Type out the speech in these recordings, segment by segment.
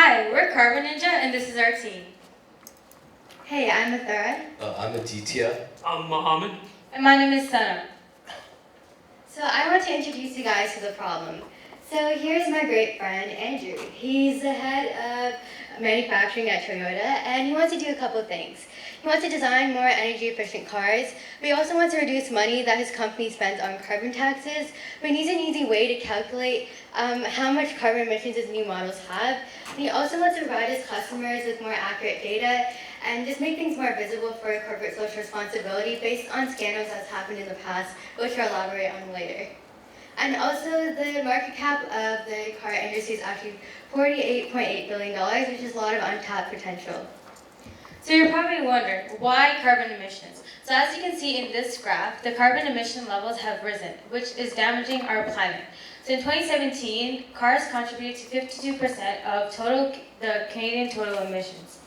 Hi, we're KARBO NINJA, and this is our team. Hey, I'm Athara. I'm Aditya. I'm Mohammed. And my name is Sana. So I want to introduce you guys to the problem. So here's my great friend, Andrew. He's the head of manufacturing at Toyota, and he wants to do a couple things. He wants to design more energy-efficient cars, but he also wants to reduce money that his company spends on carbon taxes, but he needs an easy way to calculate how much carbon emissions his new models have. And he also wants to provide his customers with more accurate data and just make things more visible for corporate social responsibility based on scandals that's happened in the past, which I'll elaborate on later. And also, the market cap of the car industry is actually $48.8 billion, which is a lot of untapped potential. So you're probably wondering, why carbon emissions? So as you can see in this graph, the carbon emission levels have risen, which is damaging our planet. So in 2017, cars contribute to 52% of the Canadian total emissions.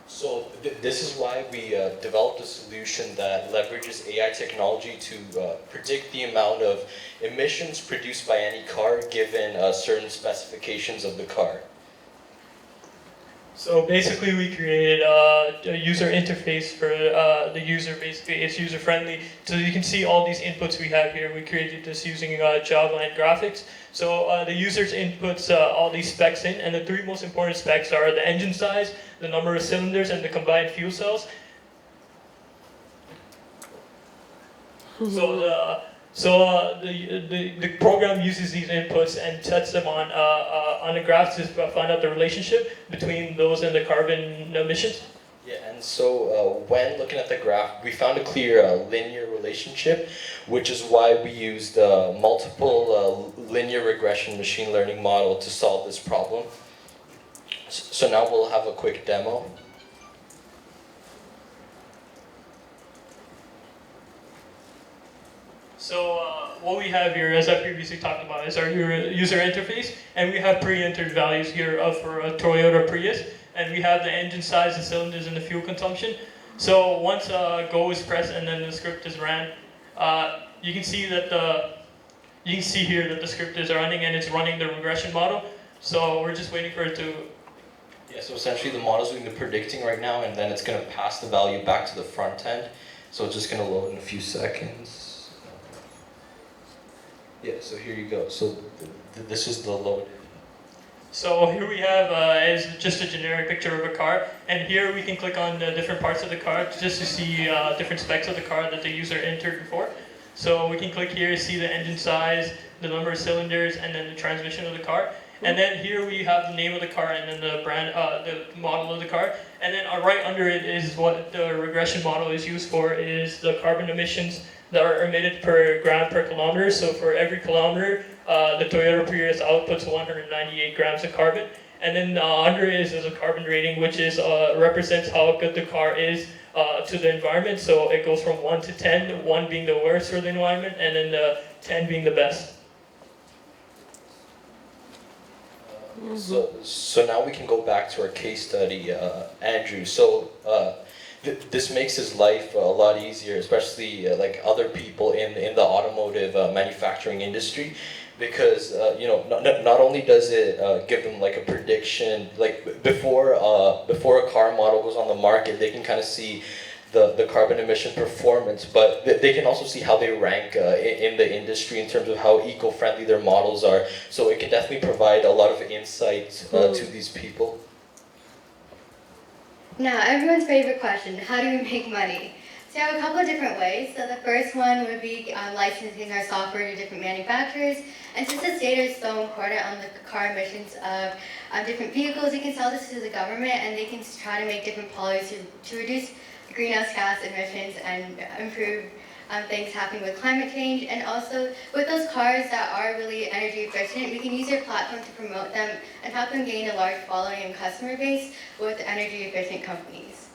So this is why we developed a solution that leverages AI technology to predict the amount of emissions produced by any car given certain specifications of the car. So basically we created a user interface for the user. Basically it's user friendly. So you can see all these inputs we have here. We created this using Java and graphics. So the user's inputs all these specs in, and the three most important specs are the engine size, the number of cylinders, and the combined fuel cells. So the program uses these inputs and sets them on a graph to find out the relationship between those and the carbon emissions. Yeah, and so when looking at the graph, we found a clear linear relationship, which is why we used multiple linear regression machine learning model to solve this problem. So now we'll have a quick demo. So what we have here, as I previously talked about, is our user interface, and we have pre-entered values here for a Toyota Prius, and we have the engine size, the cylinders, and the fuel consumption. So once go is pressed and then the script is ran, you can see here that the script is running and it's running the regression model. So we're just waiting for it to. Yeah, so essentially the model's doing the predicting right now, and then it's going to pass the value back to the front end. So it's just going to load in a few seconds. Yeah, so here you go. So this is the load. So here we have is just a generic picture of a car, and here we can click on the different parts of the car just to see different specs of the car that the user entered before. So we can click here, see the engine size, the number of cylinders, and then the transmission of the car. And then here we have the name of the car and then the brand, the model of the car. And then right under it is what the regression model is used for, is the carbon emissions that are emitted per gram per kilometer. So for every kilometer, the Toyota Prius outputs 198 grams of carbon. And then under it is a carbon rating, which is represents how good the car is to the environment. So it goes from 1 to 10, 1 being the worst for the environment, and then 10 being the best. So now we can go back to our case study, Andrew. So this makes his life a lot easier, especially like other people in the automotive manufacturing industry, because not only does it give them like a prediction, like before a car model goes on the market, they can kind of see the carbon emission performance, but they can also see how they rank in the industry in terms of how eco-friendly their models are. So it can definitely provide a lot of insight to these people. Now, everyone's favorite question, how do we make money? So I have a couple of different ways. So the first one would be licensing our software to different manufacturers. And since this data is so important on the car emissions of different vehicles, you can sell this to the government and they can try to make different policies to reduce greenhouse gas emissions and improve things happening with climate change. And also with those cars that are really energy efficient, we can use our platform to promote them and help them gain a large following and customer base with energy efficient companies.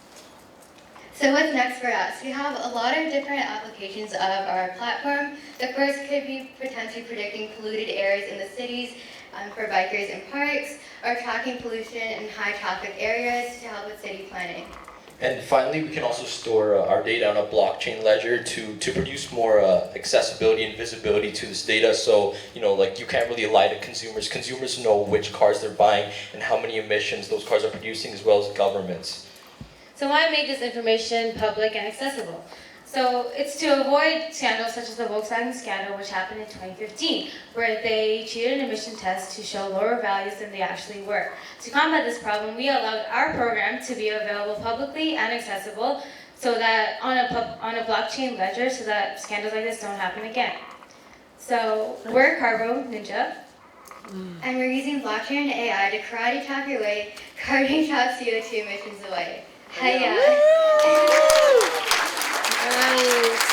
So what's next for us? We have a lot of different applications of our platform. The first could be potentially predicting polluted areas in the cities for bikers and parks, or tracking pollution in high traffic areas to help with city planning. And finally, we can also store our data on a blockchain ledger to produce more accessibility and visibility to this data. So, like you can't really lie to consumers. Consumers know which cars they're buying and how many emissions those cars are producing, as well as governments. So why make this information public and accessible? So it's to avoid scandals such as the Volkswagen scandal, which happened in 2015, where they cheated an emission test to show lower values than they actually were. To combat this problem, we allowed our program to be available publicly and accessible, so that on a blockchain ledger, so that scandals like this don't happen again. So we're KARBO NINJA. And we're using blockchain and AI to karate chop your way, carbon chop CO2 emissions away. Hiya! Nice.